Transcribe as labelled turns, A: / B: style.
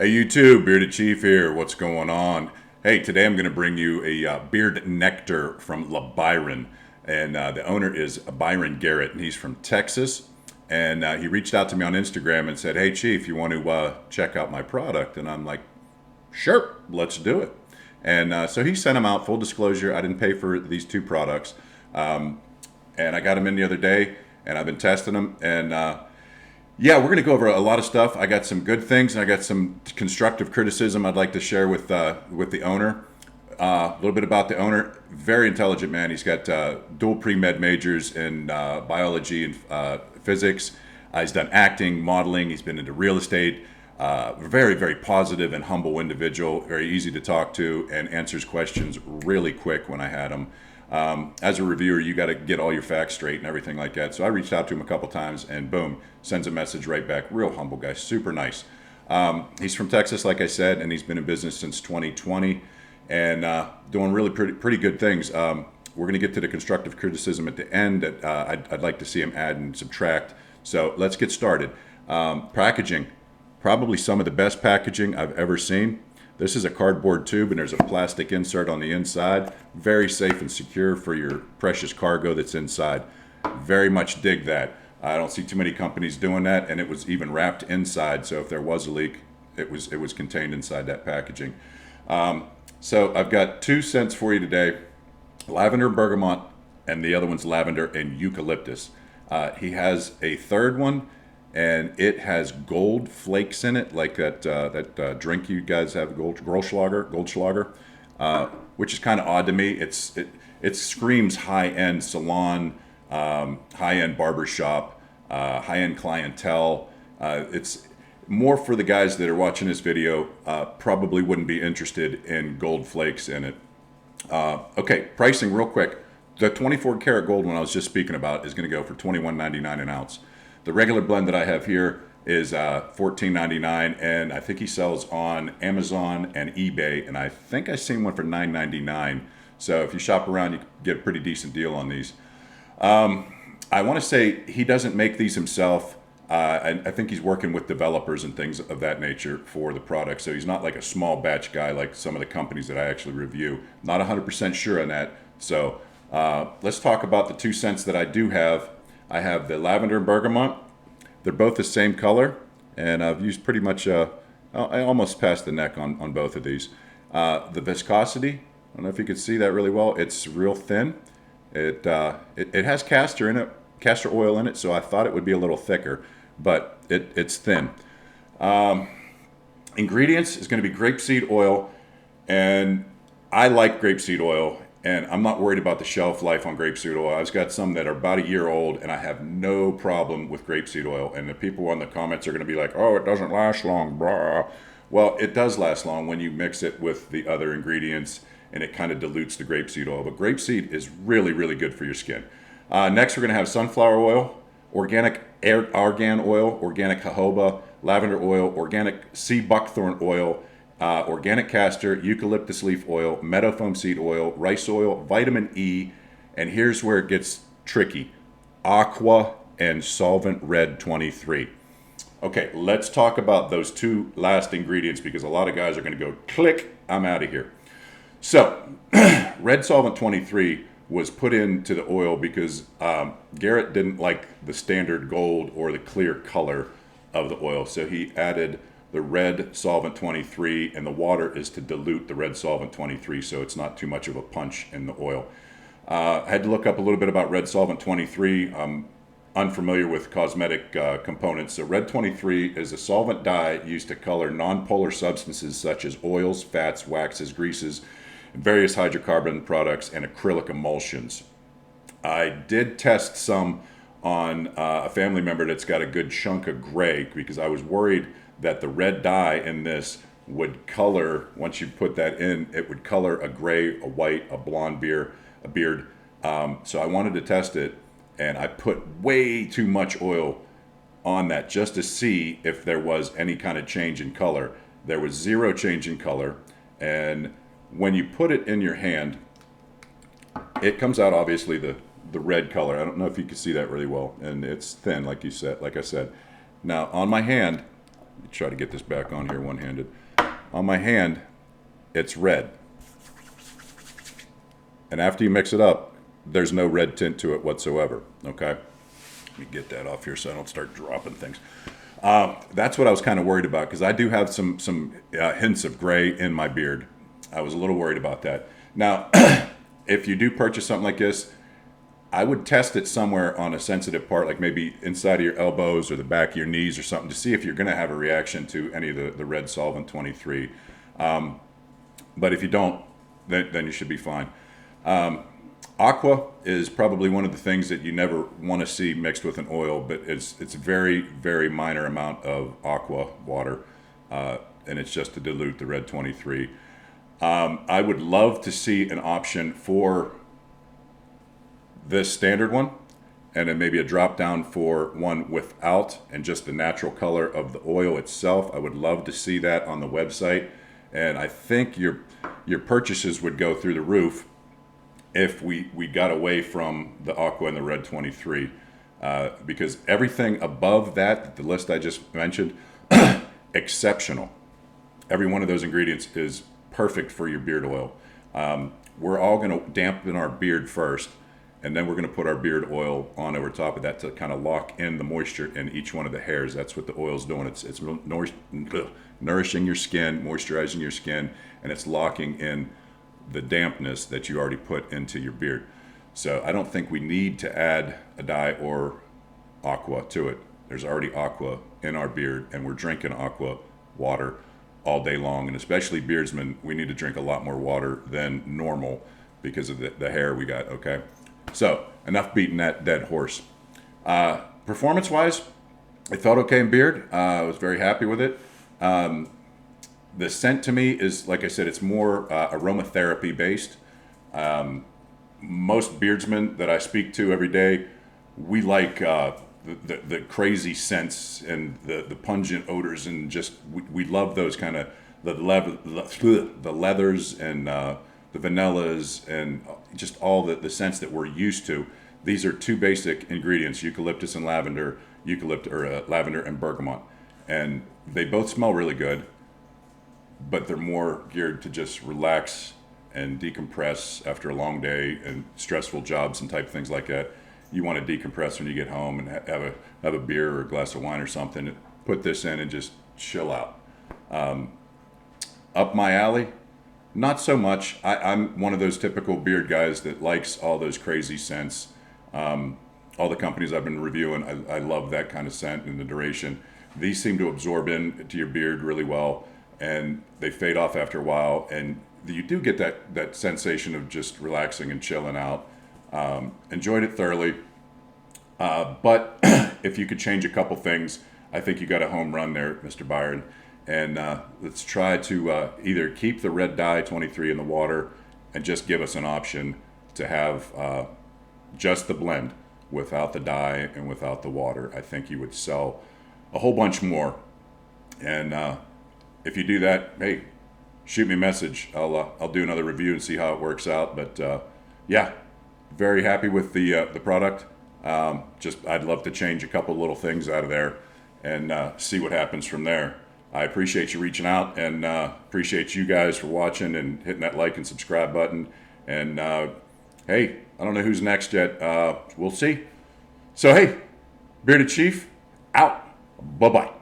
A: Hey, you too, Bearded Chief here. What's going on? Hey, today I'm going to bring you a beard nectar from Byron, and the owner is Byron Garrett, and he's from Texas. And he reached out to me on Instagram and said, "Hey, Chief, you want to check out my product?" And I'm like, "Sure, let's do it." And so he sent them out. Full disclosure, I didn't pay for these two products, and I got them in the other day, and I've been testing them, and yeah, we're going to go over a lot of stuff. I got some good things, and I got some constructive criticism I'd like to share with the owner. A little bit about the owner. Very intelligent man. He's got dual pre-med majors in biology and physics. He's done acting, modeling. He's been into real estate. Very, very positive and humble individual. Very easy to talk to and answers questions really quick when I had him. As a reviewer, you got to get all your facts straight and everything like that. So I reached out to him a couple times, and boom, sends a message right back. Real humble guy, super nice. He's from Texas, like I said, and he's been in business since 2020, and doing really pretty good things. We're going to get to the constructive criticism at the end that I'd like to see him add and subtract. So let's get started. Packaging, probably some of the best packaging I've ever seen. This is a cardboard tube, and there's a plastic insert on the inside. Very safe and secure for your precious cargo that's inside. Very much dig that. I don't see too many companies doing that, and it was even wrapped inside. So if there was a leak, it was contained inside that packaging. So I've got two scents for you today: lavender bergamot, and the other one's lavender and eucalyptus. He has a third one, and it has gold flakes in it, like that drink you guys have, Goldschlager, which is kind of odd to me. It screams high-end salon, high-end barbershop, high-end clientele. It's more for the guys that are watching this video. Probably wouldn't be interested in gold flakes in it. Okay, pricing real quick. The 24 karat gold one I was just speaking about is going to go for $21.99 an ounce. The regular blend that I have here is $14.99, and I think he sells on Amazon and eBay, and I think I seen one for $9.99. So if you shop around, you get a pretty decent deal on these. I want to say he doesn't make these himself. I think he's working with developers and things of that nature for the product. So he's not like a small batch guy like some of the companies that I actually review. Not 100% sure on that. So let's talk about the two scents that I do have. I have the lavender and bergamot. They're both the same color, and I've used pretty much, I almost passed the neck on both of these. The viscosity, I don't know if you can see that really well. It's real thin. It has castor oil in it, so I thought it would be a little thicker, but it's thin. Ingredients is going to be grapeseed oil, and I like grapeseed oil. And I'm not worried about the shelf life on grapeseed oil. I've got some that are about a year old, and I have no problem with grapeseed oil. And the people on the comments are going to be like, "Oh, it doesn't last long, blah." Well, it does last long when you mix it with the other ingredients, and it kind of dilutes the grapeseed oil. But grapeseed is really, really good for your skin. Next, we're going to have sunflower oil, organic argan oil, organic jojoba, lavender oil, organic sea buckthorn oil, organic castor, eucalyptus leaf oil, meadow foam seed oil, rice oil, vitamin E, and here's where it gets tricky: Aqua and Solvent Red 23. Okay, let's talk about those two last ingredients because a lot of guys are going to go, click, I'm out of here. So, Red Solvent 23 was put into the oil because Garrett didn't like the standard gold or the clear color of the oil, so he added the red solvent 23, and the water is to dilute the red solvent 23 so it's not too much of a punch in the oil. I had to look up a little bit about red solvent 23. I'm unfamiliar with cosmetic components. So red 23 is a solvent dye used to color nonpolar substances such as oils, fats, waxes, greases, various hydrocarbon products, and acrylic emulsions. I did test some on a family member that's got a good chunk of gray because I was worried that the red dye in this would color, once you put that in, it would color a gray, a white, a blonde beard. So I wanted to test it, and I put way too much oil on that just to see if there was any kind of change in color. There was zero change in color, and when you put it in your hand, it comes out obviously the red color. I don't know if you can see that really well, and it's thin, like I said. Now on my hand, try to get this back on here one-handed. On my hand, it's red. And after you mix it up, there's no red tint to it whatsoever, okay? Let me get that off here so I don't start dropping things. That's what I was kind of worried about, because I do have some hints of gray in my beard. I was a little worried about that. Now, if you do purchase something like this, I would test it somewhere on a sensitive part, like maybe inside of your elbows or the back of your knees or something, to see if you're going to have a reaction to any of the red Solvent 23. But if you don't, then you should be fine. Aqua is probably one of the things that you never want to see mixed with an oil, but it's a very, very minor amount of aqua water, and it's just to dilute the red 23. I would love to see an option for this standard one, and then maybe a drop down for one without and just the natural color of the oil itself. I would love to see that on the website, and I think your purchases would go through the roof if we got away from the aqua and the red 23, because everything above that, the list I just mentioned, exceptional. Every one of those ingredients is perfect for your beard oil. We're all going to dampen our beard first, and then we're going to put our beard oil on over top of that to kind of lock in the moisture in each one of the hairs. That's what the oil's doing. It's nourishing your skin, moisturizing your skin, and it's locking in the dampness that you already put into your beard. So I don't think we need to add a dye or aqua to it. There's already aqua in our beard, and we're drinking aqua water all day long. And especially beardsmen, we need to drink a lot more water than normal because of the hair we got, okay? So enough beating that dead horse. Performance-wise, it felt okay in beard. I was very happy with it. The scent to me is, like I said, it's more aromatherapy based. Most beardsmen that I speak to every day, we like the crazy scents and the pungent odors, and just we love those kind of the leathers and the vanillas and just all the scents that we're used to. These are two basic ingredients: eucalyptus and lavender, lavender and bergamot, and they both smell really good, but they're more geared to just relax and decompress after a long day and stressful jobs and type things like that. You want to decompress when you get home and have a beer or a glass of wine or something. Put this in and just chill out. Up my alley, not so much. I'm one of those typical beard guys that likes all those crazy scents. All the companies I've been reviewing, I love that kind of scent and the duration. These seem to absorb into your beard really well, and they fade off after a while, and you do get that sensation of just relaxing and chilling out. Enjoyed it thoroughly, but if you could change a couple things, I think you got a home run there, Mr. Byron. And let's try to either keep the red dye 23 in the water and just give us an option to have just the blend without the dye and without the water. I think you would sell a whole bunch more. And if you do that, hey, shoot me a message. I'll do another review and see how it works out. But yeah, very happy with the product. Just I'd love to change a couple little things out of there and see what happens from there. I appreciate you reaching out, and appreciate you guys for watching and hitting that like and subscribe button. And hey, I don't know who's next yet. We'll see. So hey, Bearded Chief out. Bye-bye.